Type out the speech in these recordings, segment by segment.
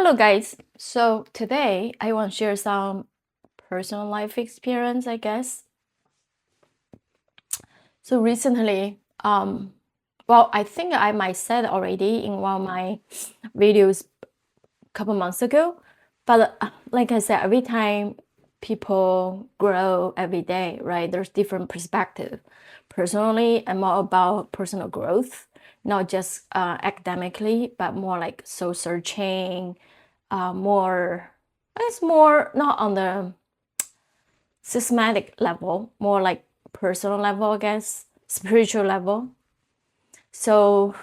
Hello guys. So today I want to share some personal life experience, I guess. So recently, well, I think I might said already in one of my videos a couple months ago, but like I said, every time people grow every day, right? There's different perspective. Personally, I'm all about personal growth, not just academically, but more like soul searching, more, it's more not on the systematic level, more like personal level, I guess, spiritual level. So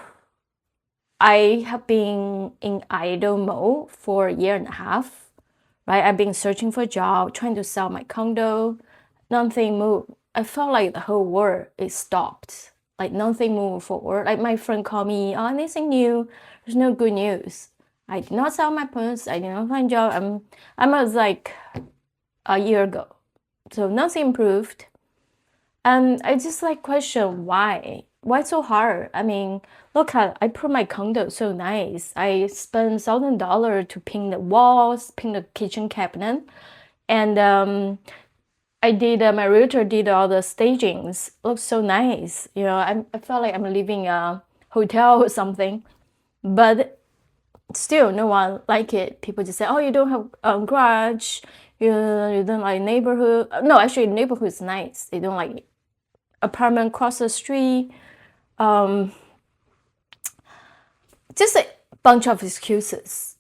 I have been in idle mode for a year and a half, right? I've been searching for a job, trying to sell my condo. Nothing moved. I felt like the whole world is stopped. Like nothing moved forward. Like my friend called me, oh, anything new? There's no good news. I did not sell my purse. I did not find a job. I was like a year ago. So nothing improved. And I just like question why? Why so hard? I mean, look at I put my condo so nice. I spent $1,000 to paint the walls, paint the kitchen cabinet, and I did my realtor did all the stagings. Looks so nice. You know, I felt like I'm living a hotel or something, but still no one like it. People just say, oh, you don't have a garage. You don't like neighborhood. No, actually, neighborhood is nice. They don't like apartment across the street. Just a bunch of excuses.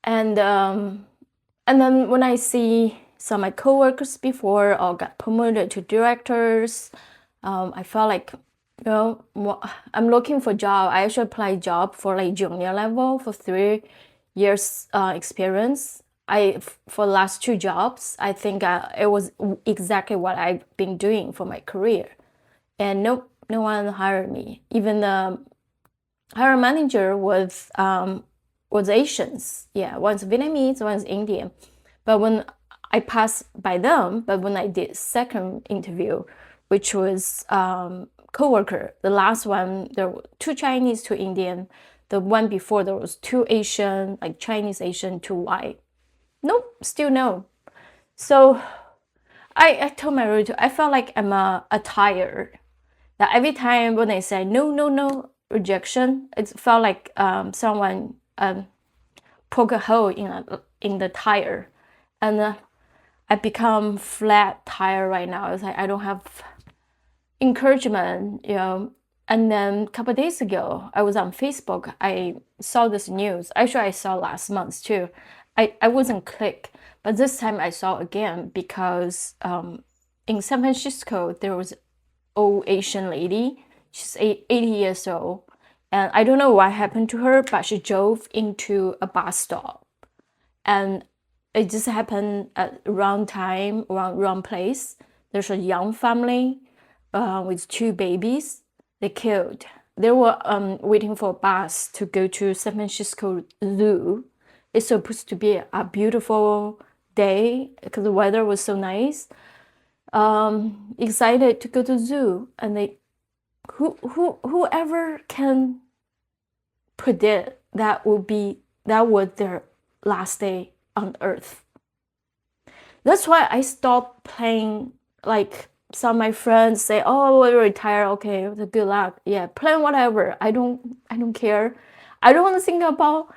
And then when I see some of my coworkers before or got promoted to directors, I felt like, you know, I'm looking for a job. I actually applied job for like junior level for 3 years experience. For the last 2 jobs, I think it was exactly what I've been doing for my career, and no one hired me. Even the hiring manager was Asians. Yeah, one's Vietnamese, one's Indian. But when I passed by them, but when I did second interview, which was coworker, the last one there were 2 Chinese, 2 Indian. The one before there was 2 Asian, like Chinese Asian, 2 white. Nope, still no. So I told my recruiter, I felt like I'm a tired. That every time when they say no, no, no, rejection, it felt like someone poke a hole in the tire, and I become flat tire right now. It's like I don't have encouragement, you know. And then a couple of days ago, I was on Facebook. I saw this news. Actually, I saw last month too. I wasn't click, but this time I saw again because in San Francisco there was old Asian lady. She's 80 years old. And I don't know what happened to her, but she drove into a bus stop. And it just happened at wrong time, wrong place. There's a young family with 2 babies. They killed. They were waiting for a bus to go to San Francisco Zoo. It's supposed to be a beautiful day because the weather was so nice. Excited to go to zoo, and they whoever can predict that was their last day on earth. That's why I stopped playing. Like some of my friends say, oh, we'll retire. Okay, good luck. Yeah, plan whatever. I don't care. I don't want to think about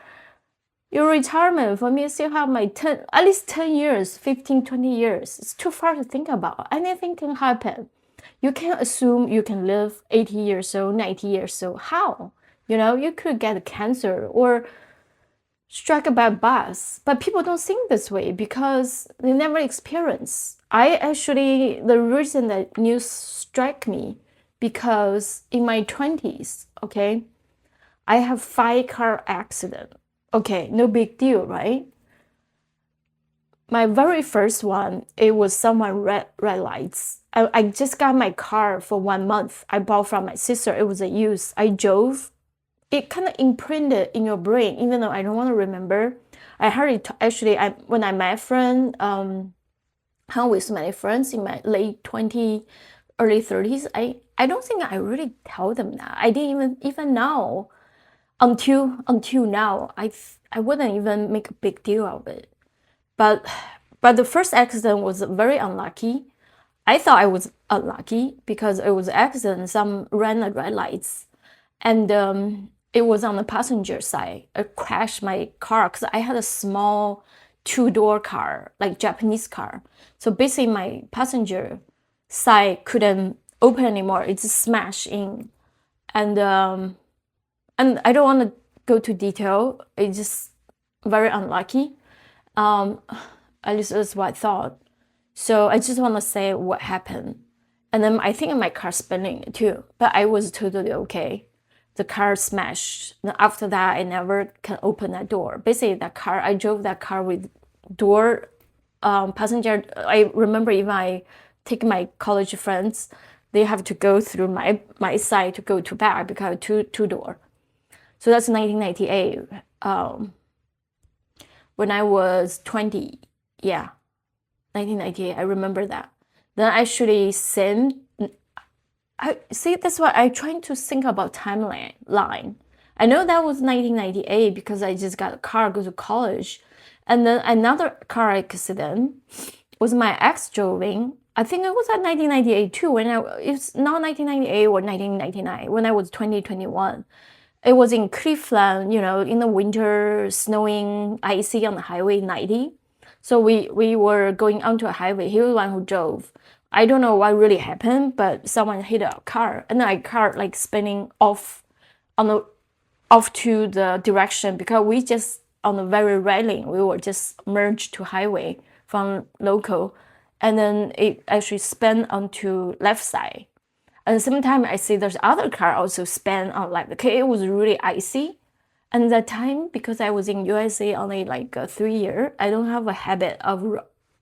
your retirement. For me, I still have my at least 10 years, 15, 20 years. It's too far to think about. Anything can happen. You can't assume you can live 80 years old, 90 years old. How? You know, you could get cancer or struck by a bus. But people don't think this way because they never experience. The reason that news struck me, because in my 20s, okay, I have 5 car accident. Okay, no big deal, right? My very first one, it was someone red lights. I just got my car for 1 month. I bought from my sister. It was a used. I drove. It kind of imprinted in your brain, even though I don't want to remember. I heard it actually. When I met a friend, hung with my friends in my late 20s, early 30s. I don't think I really tell them that. I didn't even know. until now, I wouldn't even make a big deal of it. But the first accident was very unlucky. I thought I was unlucky because it was an accident. Some ran at red lights, and it was on the passenger side. It crashed my car because I had a small two-door car, like Japanese car. So basically, my passenger side couldn't open anymore. It just smashed in, and I don't want to go to detail. It's just very unlucky. At least that's what I thought. So I just want to say what happened. And then I think my car spinning too, but I was totally okay. The car smashed. And after that, I never can open that door. Basically, that car, I drove that car with door passenger. I remember even I take my college friends, they have to go through my side to go to back because two door. So that's 1998. When I was 20, yeah, 1998. I remember that. Then actually same. I see. That's why I trying to think about timeline. I know that was 1998 because I just got a car, go to college, and then another car accident was my ex driving. I think it was at 1998 too. It's not 1998 or 1999 when I was 21. It was in Cleveland, in the winter, snowing, icy on the highway 90. So we were going onto a highway. He was the one who drove. I don't know what really happened, but someone hit a car, and then I car like spinning off to the direction because we just on the very railing. We were just merged to highway from local, and then it actually spun onto left side. At the same time, I see there's other car also spin on left. Okay, it was really icy. And that time, because I was in USA only like 3 years, I don't have a habit of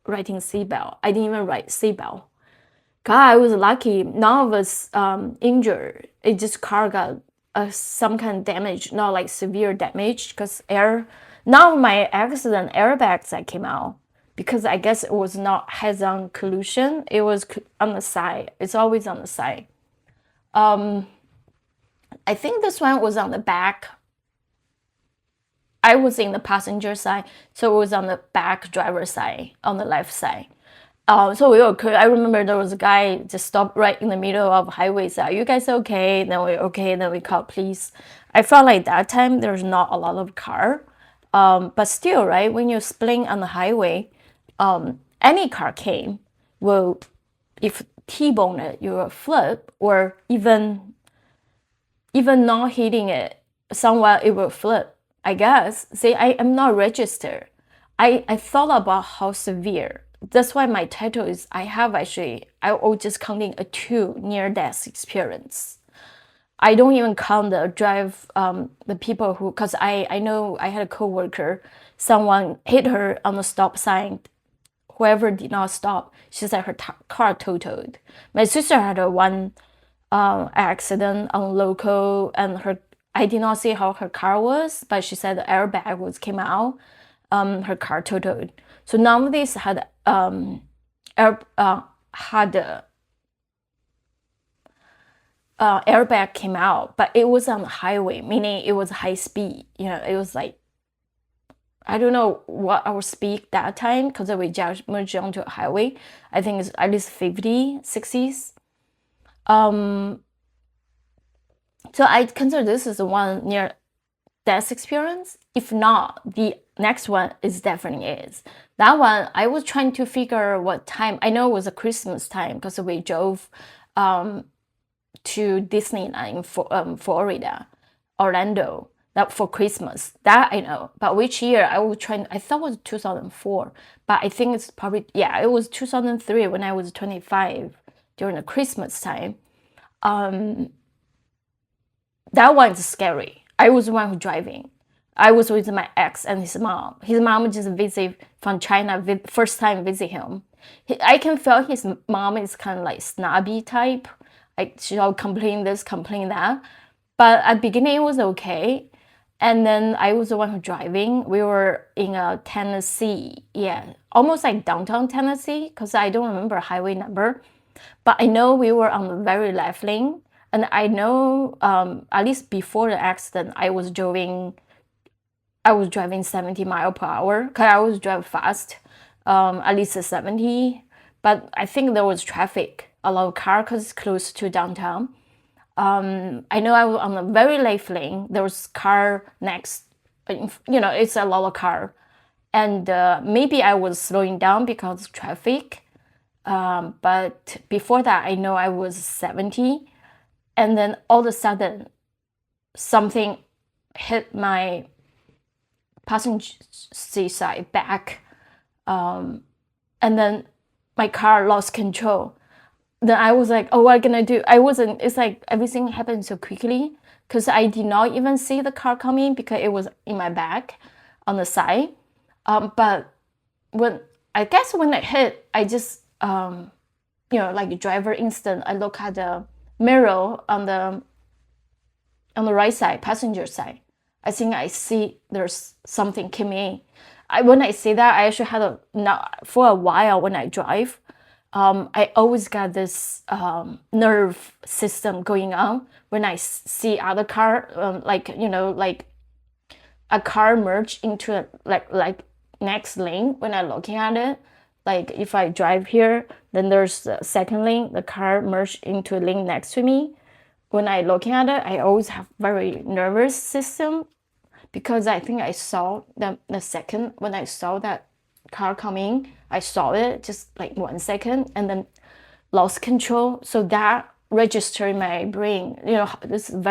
writing seatbelt. I didn't even write seatbelt. God, I was lucky. None of us injured. It just car got some kind of damage, not like severe damage, because now my accident airbags that came out, because I guess it was not head-on collision. It was on the side. It's always on the side. I think this one was on the back. I was in the passenger side, so it was on the back driver side, on the left side. So we were. I remember there was a guy just stopped right in the middle of the highway. Said, "Are you guys okay?" Then we okay. Then we called police. I felt like that time there's not a lot of car, but still, right? When you're splitting on the highway, any car came will, if T-bone it, you will flip, or even not hitting it somewhere, it will flip. I guess. See, I am not registered. I thought about how severe. That's why my title is I was just counting a 2 near-death experience. I don't even count the people who, because I know I had a coworker, someone hit her on the stop sign. Whoever did not stop, she said her car totaled. My sister had one accident on local, and I did not see how her car was, but she said the airbag came out. Her car totaled. So none of these had airbag came out, but it was on the highway, meaning it was high speed. It was like, I don't know what our speed that time because we just merged onto a highway. I think it's at least 50, 60s. So I consider this is the one near death experience. If not, the next one is definitely is. That one, I was trying to figure what time. I know it was a Christmas time because we drove to Disneyland for Florida, Orlando, that for Christmas. That I know. But which year I was trying, I thought it was 2004. But I think it's probably, yeah, it was 2003 when I was 25 during the Christmas time. That one's scary. I was the one who driving. I was with my ex and his mom. His mom just visit from China, first time visit him. I can feel his mom is kind of like snobby type. Like she'll complain this, complain that. But at the beginning it was okay. And then I was the one who driving. We were in Tennessee. Yeah, almost like downtown Tennessee because I don't remember highway number. But I know we were on the very left lane. And I know, at least before the accident, I was driving 70 miles per hour, because I always drive fast, at least 70. But I think there was traffic, a lot of cars, because it's close to downtown. I know I was on a very left lane. There was car next, it's a lot of car. And maybe I was slowing down because of traffic. But before that, I know I was 70. And then all of a sudden, something hit my passenger seat side back. And then my car lost control. Then I was like, oh, what am I gonna do? It's like everything happened so quickly, because I did not even see the car coming because it was in my back on the side. But when it hit, I just, like driver instinct, I look at the mirror on the right side, passenger side. I think I see there's something came in. When I see that, I actually had for a while when I drive, I always got this nerve system going on when I see other car, like a car merge into like next lane. When I'm looking at it, like if I drive here, then there's the second lane, the car merged into a lane next to me. When I looking at it, I always have very nervous system, because I think I saw the second when I saw that car coming, I saw it just like 1 second and then lost control. So that registered in my brain. This is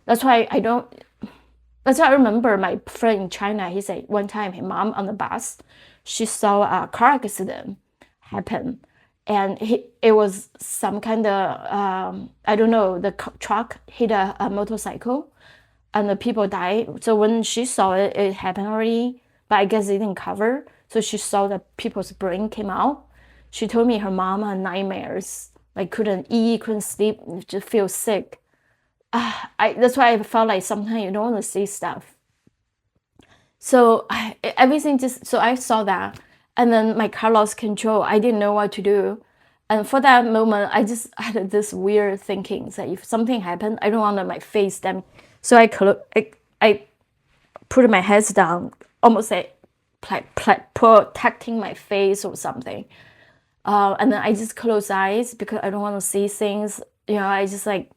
that's why I remember my friend in China, he said one time his mom on the bus, she saw a car accident happen. And it was some kind of, I don't know, the truck hit a motorcycle and the people died. So when she saw it, it happened already, but I guess it didn't cover. So she saw that people's brain came out. She told me her mom had nightmares, like couldn't eat, couldn't sleep, just feel sick. That's why I felt like sometimes you don't want to see stuff. So so I saw that, and then my car lost control. I didn't know what to do. And for that moment, I just had this weird thinking that if something happened, I don't want my face them. So I put my head down, almost like protecting my face or something. And then I just close eyes because I don't want to see things. I just like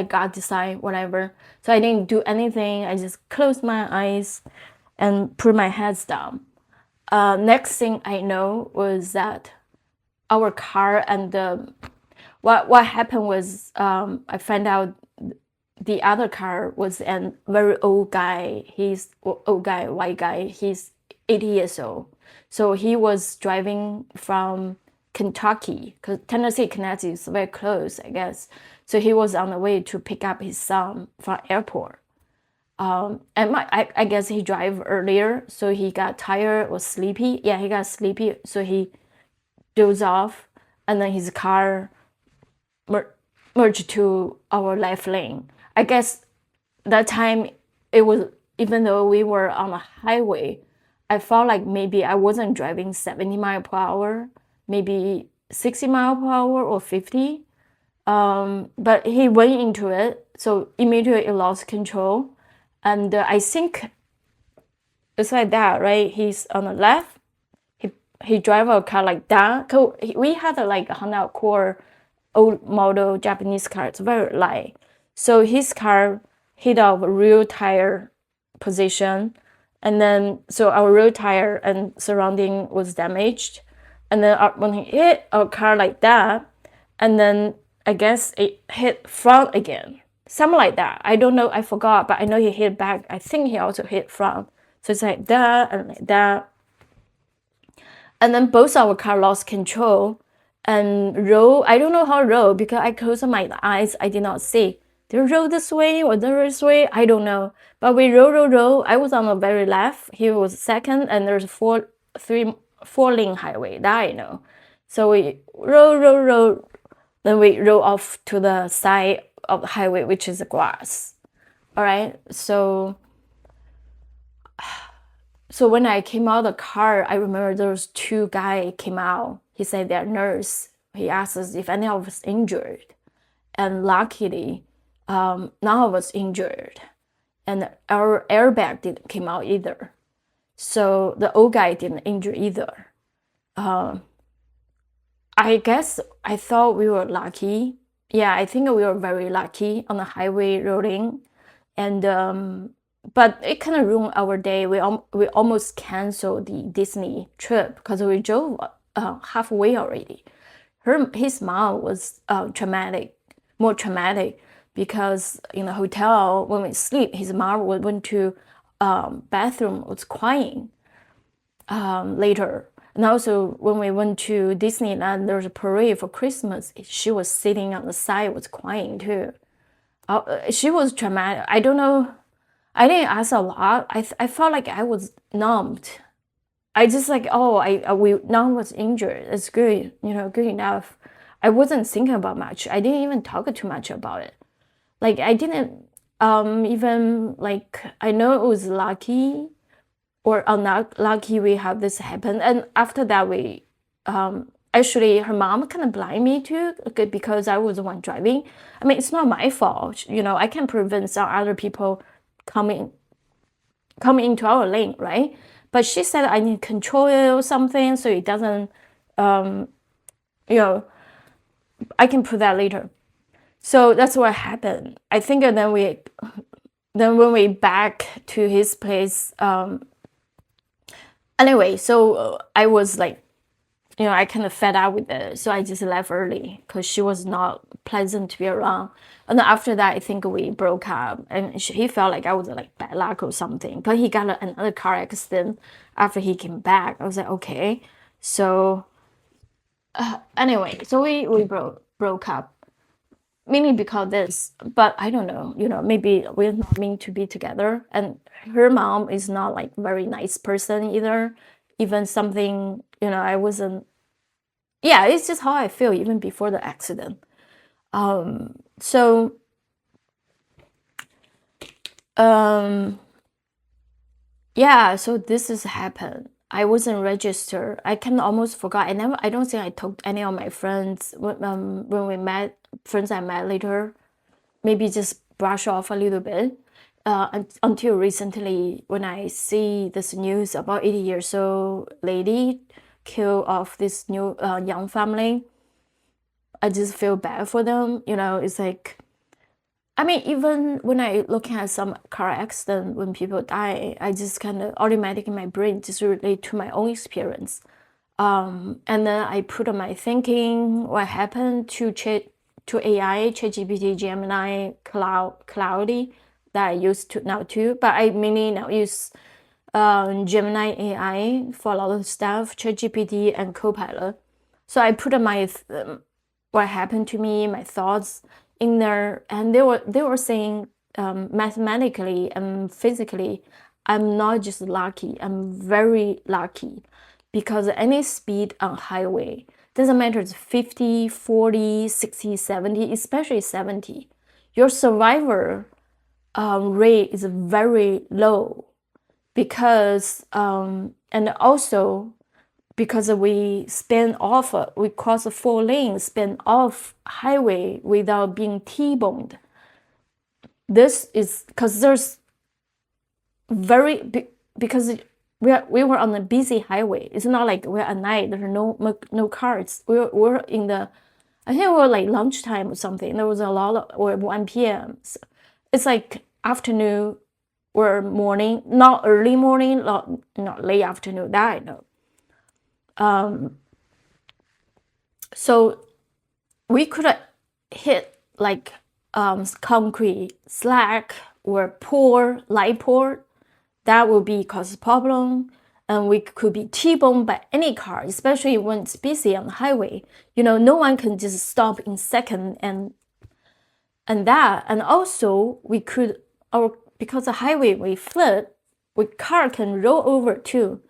God decide, whatever. So I didn't do anything. I just closed my eyes and put my head down. Next thing I know was that our car and what happened was, I found out the other car was a very old guy. White guy. He's 80 years old. So he was driving from Kentucky, because Tennessee, Connecticut is very close, I guess. So he was on the way to pick up his son from airport. And I guess he drove earlier, so he got tired or sleepy. Yeah, he got sleepy, so he dozed off, and then his car merged to our left lane. I guess that time it was, even though we were on a highway, I felt like maybe I wasn't driving 70 miles per hour, maybe 60 miles per hour or 50. But he went into it, so immediately it lost control. And I think it's like that, right? He's on the left. He drive a car like that. We had a Honda Accord, old model Japanese car. It's very light. So his car hit our rear tire position, and then so our rear tire and surrounding was damaged. And then when he hit our car like that, and then I guess it hit front again. Something like that. I don't know, I forgot, but I know he hit back. I think he also hit front. So it's like that and like that. And then both our car lost control and roll. I don't know how to roll because I closed my eyes. I did not see. Did we roll this way or this way? I don't know. But we roll. I was on the very left. He was second, and there's four lane highway. That I know. So we roll. Then we roll off to the side of the highway, which is the grass. All right. So when I came out of the car, I remember there was two guys came out. He said they're nurse. He asked us if any of us injured. and luckily, none of us injured, and our airbag didn't come out either. So the old guy didn't injure either. I guess I thought we were lucky. Yeah, I think we were very lucky on the highway rolling, and but it kind of ruined our day. We almost canceled the Disney trip because we drove halfway already. His mom was more traumatic, because in the hotel when we sleep, his mom went to bathroom, was crying later. And also when we went to Disneyland, there was a parade for Christmas. She was sitting on the side, was crying too. She was traumatic. I don't know. I didn't ask a lot. I felt like I was numbed. I just like, none was injured. It's good, good enough. I wasn't thinking about much. I didn't even talk too much about it. Like I didn't even like, I know it was lucky or unlucky we have this happen. And after that, we actually her mom kind of blind me too, because I was the one driving. I mean, it's not my fault. I can prevent some other people coming into our lane, right? But she said I need to control it or something so it doesn't, I can put that later. So that's what happened. I think then when we back to his place, anyway, so I was like, I kind of fed up with it. So I just left early because she was not pleasant to be around. And then after that, I think we broke up, and he felt like I was like bad luck or something. But he got another car accident after he came back. I was like, okay. So anyway, so we broke up. Mainly because this, but I don't know, maybe we're not meant to be together. And her mom is not like very nice person either. Even something, I wasn't, yeah, it's just how I feel even before the accident. So yeah, so this has happened. I wasn't registered. I can almost forgot. I don't think I told any of my friends when we met, friends I met later. Maybe just brush off a little bit until recently when I see this news about 80 years old lady killed off this new young family. I just feel bad for them. It's like, I mean, even when I look at some car accident, when people die, I just kind of automatically in my brain just relate to my own experience. And then I put on my thinking what happened to AI, ChatGPT, Gemini, Cloudy that I use to now too. But I mainly now use Gemini AI for a lot of stuff, ChatGPT and Copilot. So I put on my what happened to me, my thoughts in there, and they were saying mathematically and physically, I'm not just lucky, I'm very lucky, because any speed on highway, doesn't matter, it's 50, 40, 60, 70, especially 70, your survivor rate is very low, because and also because we cross 4 lanes, spin off highway without being T-boned. This is because there's because we were on a busy highway. It's not like we're at night. There are no cars. We're in the, I think we were like lunchtime or something. There was a lot of, or 1 p.m. So it's like afternoon or morning, not early morning, not late afternoon. That I know. So we could hit like concrete, slack, or light pour. That will be cause problem, and we could be T-boned by any car, especially when it's busy on the highway. No one can just stop in second and that. And also we could, because the highway we flip, car can roll over too,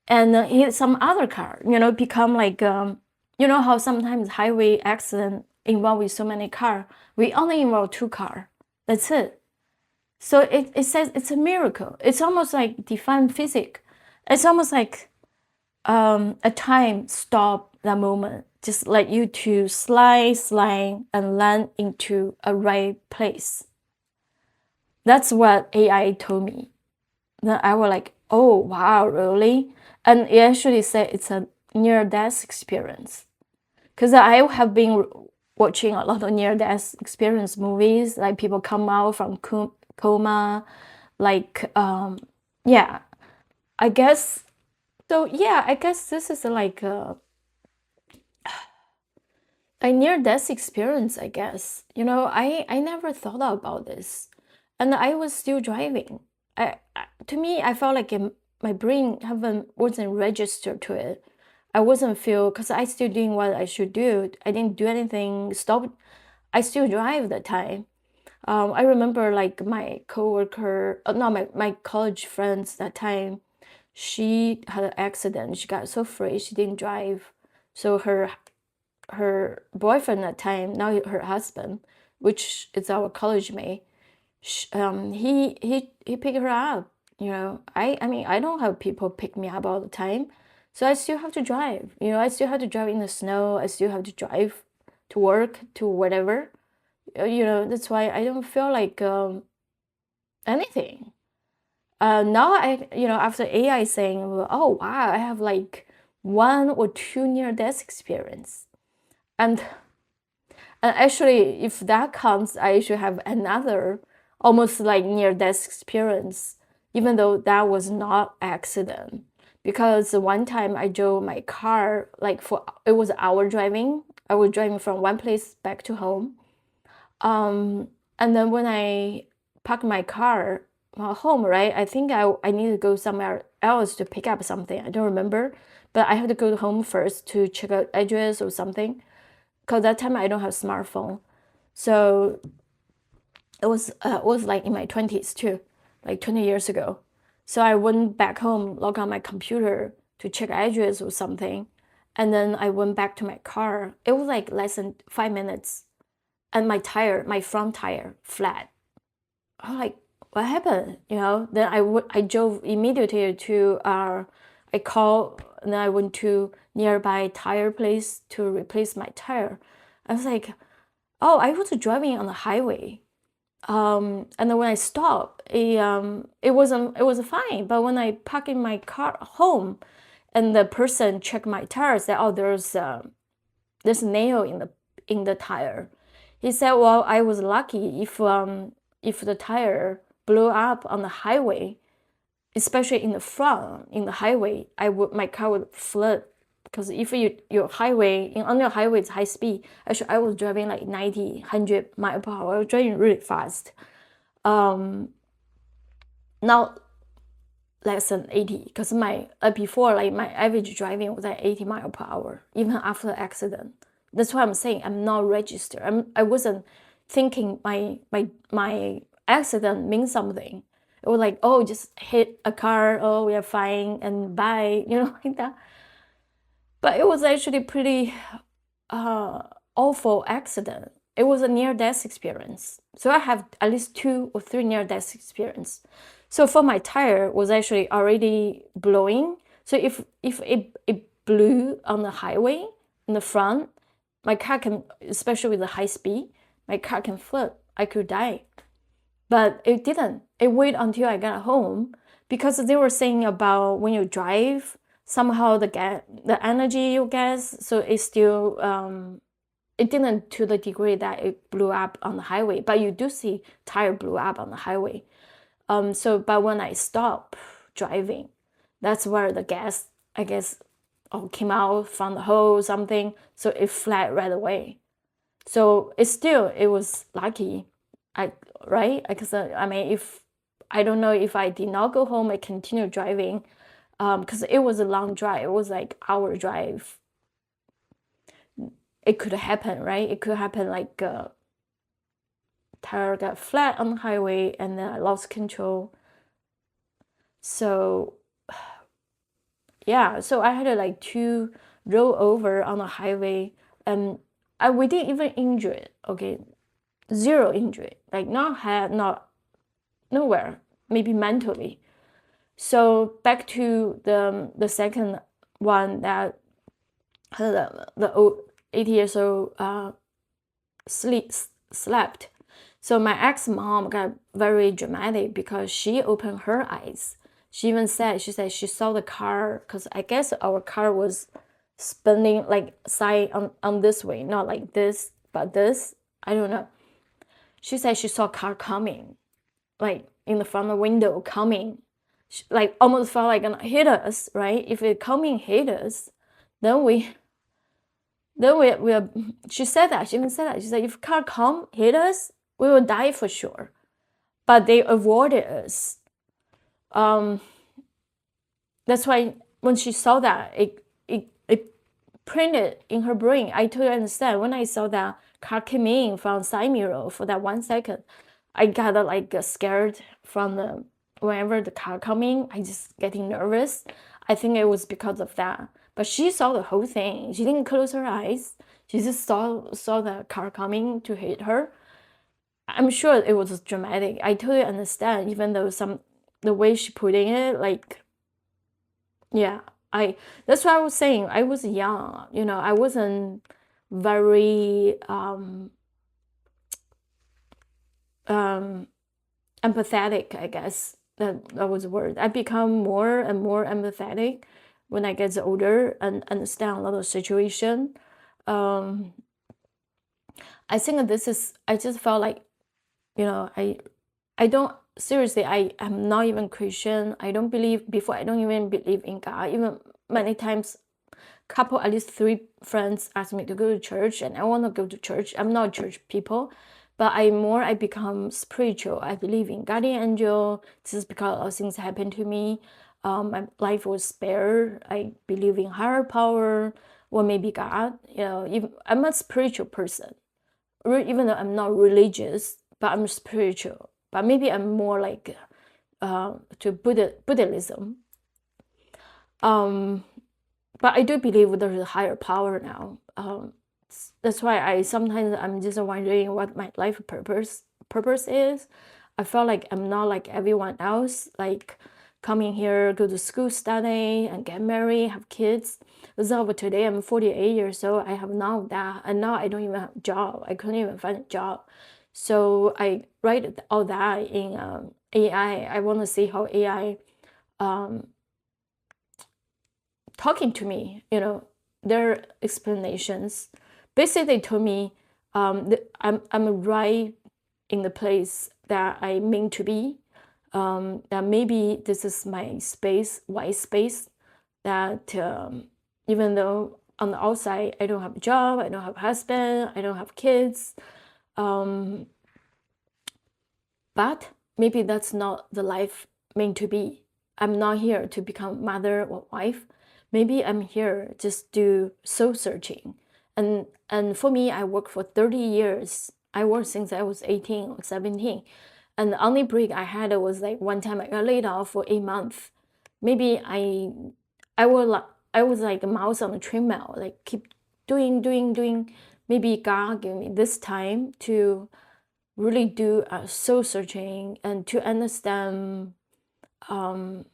and hit some other car. Become like how sometimes highway accident involve with so many cars. We only involve 2 cars. That's it. So it says it's a miracle. It's almost like define physics. It's almost like a time stop that moment. just let you to slide, and land into a right place. That's what AI told me. Then I was like, oh, wow, really? And it actually said it's a near-death experience. Because I have been watching a lot of near-death experience movies, like people come out from coma, like, yeah, I guess. So yeah, I guess this is like a near-death experience, I guess. I never thought about this. And I was still driving. To me, I felt like my brain wasn't registered to it. I wasn't feel, because I still doing what I should do. I didn't do anything, stop. I still drive that time. I remember like my coworker, no, my college friends that time, she had an accident. She got so afraid she didn't drive. So her boyfriend at the time, now her husband, which is our college mate, he picked her up. I mean, I don't have people pick me up all the time, so I still have to drive. I still have to drive in the snow. I still have to drive to work, to whatever. That's why I don't feel like anything. Now after AI saying, oh wow, I have like 1 or 2 near-death experience. And actually, if that counts, I should have another almost like near-death experience, even though that was not accident. Because one time I drove my car, like it was hour driving. I was driving from one place back to home. And then when I parked my car home, right, I think I need to go somewhere else to pick up something. I don't remember, but I have to go home first to check out address or something. Because that time I don't have smartphone. So it was like in my 20s too, like 20 years ago. So I went back home, log on my computer to check address or something. And then I went back to my car. It was like less than 5 minutes. And my front tire, flat. I'm like, what happened? Then I drove immediately to I called, and then I went to nearby tire place to replace my tire. I was like, oh, I was driving on the highway. And then when I stopped, it was fine. But when I parked in my car home, and the person checked my tire, said, oh, there's a nail in the tire. He said, well, I was lucky if the tire blew up on the highway, especially in the front, in the highway, my car would flip. Because if your highway, on your highway it's high speed. Actually, I was driving like 90, 100 miles per hour. I was driving really fast. Now less than 80, because before, like my average driving was like 80 miles per hour, even after the accident. That's why I'm saying I'm not registered. I wasn't thinking my accident means something. It was like, oh, just hit a car, oh, we are fine, and bye, like that. But it was actually pretty awful accident. It was a near-death experience. So I have at least 2 or 3 near-death experience. So for my tire was actually already blowing. So if it blew on the highway in the front, my car can, especially with the high speed, my car can flip. I could die. But it didn't. It waited until I got home, because they were saying about when you drive, somehow the energy you get, so it's still it didn't to the degree that it blew up on the highway, but you do see tire blew up on the highway. But when I stopped driving, that's where the gas, I guess, came out from the hole or something, so it flat right away. So it was lucky, right? Because I mean, if I don't know if I did not go home, I continued driving, because it was a long drive. It was like hour drive. It could happen, right? It could happen like tire got flat on the highway, and then I lost control. So yeah, so I had to roll over on the highway, and we didn't even injure it. Okay, 0 injury, like not head, not nowhere, maybe mentally. So back to the second one, that the 8 years old slept. So my ex-mom got very dramatic because she opened her eyes. She even said, she saw the car, because I guess our car was spinning like side on this way, not like this, but this. I don't know. She said she saw a car coming, like in the front of the window coming, like almost felt like gonna hit us, right? If it coming hit us, then we she said that, she even said that, she said if car come hit us, we will die for sure. But they avoided us. That's why when she saw that, it printed in her brain. I totally understand. When I saw that car came in from side mirror for that 1 second, I got like scared from the whenever the car coming. I just getting nervous. I think it was because of that. But she saw the whole thing. She didn't close her eyes. She just saw the car coming to hit her. I'm sure it was dramatic. I totally understand, even though the way she putting it, like, yeah, that's what I was saying. I was young, I wasn't very empathetic, I guess. That was the word. I become more and more empathetic when I get older and understand a lot of situation. I think I just felt like, I don't, seriously, I'm not even Christian. I don't even believe in God. Even many times, at least 3 friends asked me to go to church, and I want to go to church. I'm not a church people, but I become spiritual. I believe in guardian angel. This is because a lot of things happened to me. My life was spared. I believe in higher power, or maybe God. I'm a spiritual person, even though I'm not religious, but I'm spiritual. But maybe I'm more like to Buddhism. But I do believe there's a higher power now. That's why I'm just wondering what my life purpose is. I felt like I'm not like everyone else, like coming here, go to school, study, and get married, have kids. So today I'm 48 years old. I have none of that, and now I don't even have a job. I couldn't even find a job. So I write all that in AI. I want to see how AI talking to me, their explanations. Basically, they told me I'm right in the place that I mean to be. That maybe this is my space, white space, that even though on the outside I don't have a job, I don't have a husband, I don't have kids, but maybe that's not the life meant to be. I'm not here to become mother or wife. Maybe I'm here just do soul searching. And for me, I worked for 30 years. I worked since I was 18 or 17. And the only break I had was like one time I got laid off for 8 months. Maybe I was like a mouse on a treadmill, like keep doing. Maybe God gave me this time to really do soul searching and to understand. Sometimes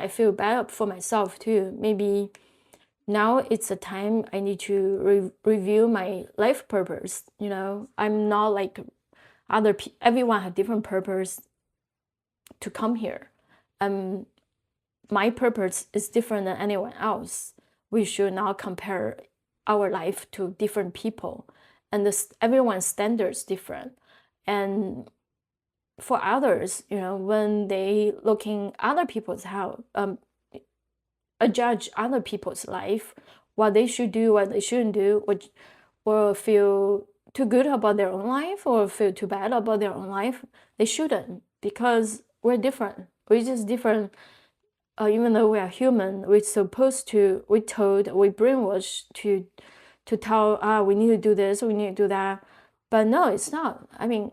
I feel bad for myself too. Maybe now it's a time I need to review my life purpose. I'm not like everyone has different purpose to come here. My purpose is different than anyone else. We should not compare our life to different people, and everyone's standards different. And for others, when they looking other people's how judge other people's life, what they should do, what they shouldn't do, or feel too good about their own life or feel too bad about their own life, they shouldn't, because we're different. We're just different. Even though we are human, we brainwashed to tell, we need to do this, we need to do that. But no, it's not. I mean,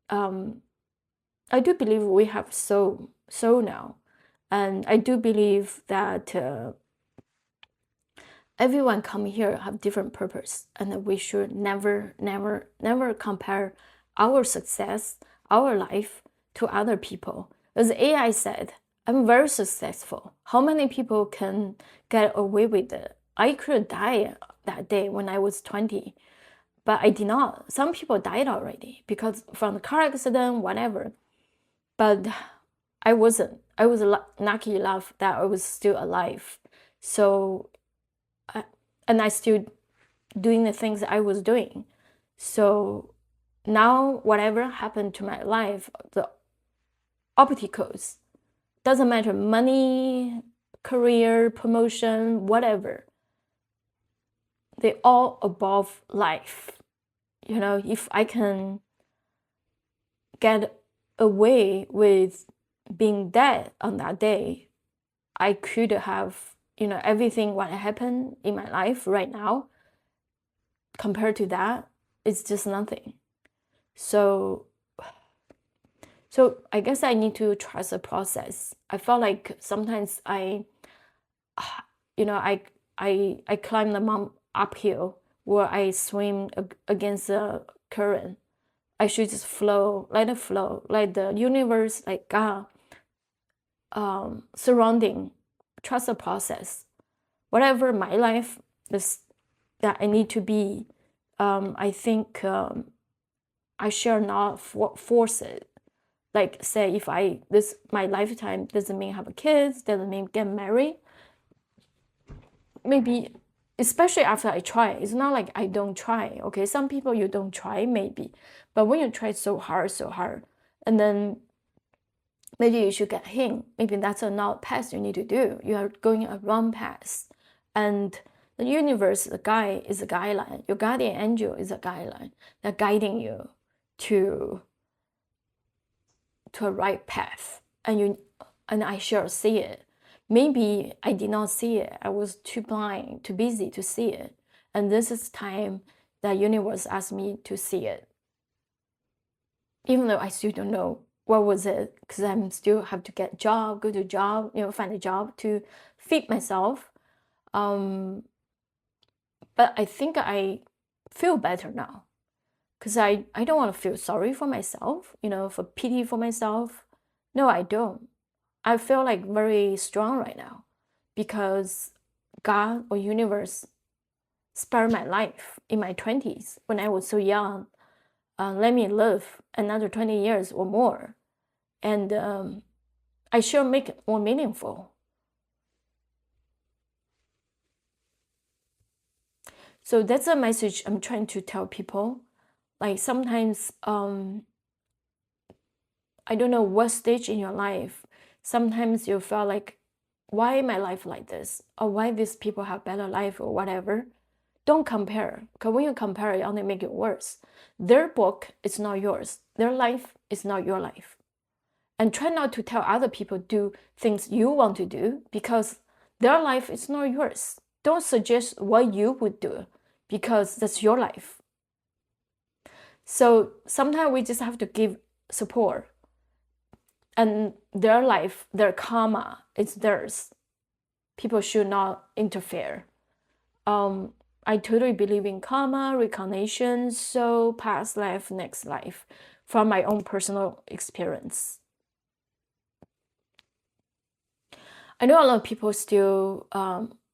I do believe we have soul now. And I do believe that everyone come here have different purpose, and that we should never compare our success, our life to other people. As AI said, I'm very successful. How many people can get away with it? I could die that day when I was 20, but I did not. Some people died already because from the car accident, whatever. But I wasn't. I was lucky enough that I was still alive. So, and I still doing the things I was doing. So now whatever happened to my life, the obstacles, doesn't matter, money, career, promotion, whatever, they all above life. You know, if I can get away with being dead on that day, I could have, you know, everything what happened in my life right now, compared to that, it's just nothing. So I guess I need to trust the process. I felt like sometimes you know, I climb the mountain uphill where I swim against the current. I should just flow, let it flow, like the universe, like God, surrounding, trust the process. Whatever my life is that I need to be, I think I shall not force it. Like say if my lifetime doesn't mean have kids, doesn't mean get married. Maybe, especially after I try, it's not like I don't try. Okay, some people you don't try maybe, but when you try so hard, and then maybe you should get hint. Maybe that's not path you need to do. You are going a wrong path, and the universe, the guide is a guideline. Your guardian angel is a guideline. They're guiding you to a right path, and I sure see it. Maybe I did not see it. I was too blind, too busy to see it. And this is time that universe asked me to see it. Even though I still don't know what was it, because I'm still have to get job, go to job, you know, find a job to feed myself. But I think I feel better now, because I don't want to feel sorry for myself, you know, for pity for myself. No, I don't. I feel like very strong right now because God or universe spared my life in my 20s when I was so young. Let me live another 20 years or more. And I sure make it more meaningful. So that's a message I'm trying to tell people. Like sometimes, I don't know what stage in your life, sometimes you feel like, why my life like this? Or why these people have better life or whatever? Don't compare, because when you compare, it only make it worse. Their book is not yours. Their life is not your life. And try not to tell other people do things you want to do, because their life is not yours. Don't suggest what you would do, because that's your life. So sometimes we just have to give support. And their life, their karma, it's theirs. People should not interfere. I totally believe in karma, reincarnation, soul, past life, next life, from my own personal experience. I know a lot of people still,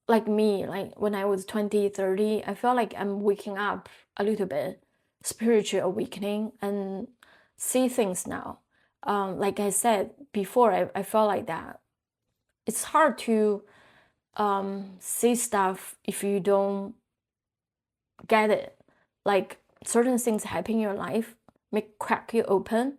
like me, like when I was 20, 30, I felt like I'm waking up a little bit, spiritual awakening, and see things now. Like I said before, I felt like that. It's hard to see stuff if you don't get it. Like certain things happen in your life, make crack you open.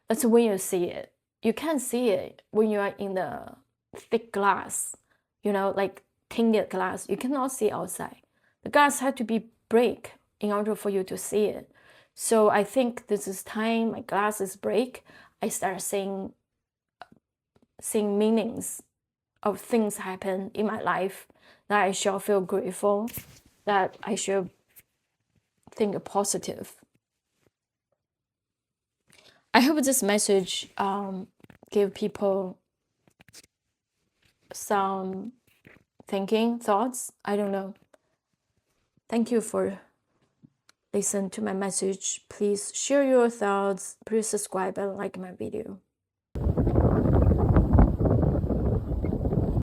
That's when you see it. You can't see it when you are in the thick glass, you know, like tinted glass. You cannot see outside. The glass had to be break in order for you to see it. So I think this is time my glasses break. I start seeing meanings of things happen in my life, that I shall feel grateful, that I should think positive. I hope this message give people some thinking, thoughts. I don't know. Thank you for listening to my message. Please share your thoughts. Please subscribe and like my video.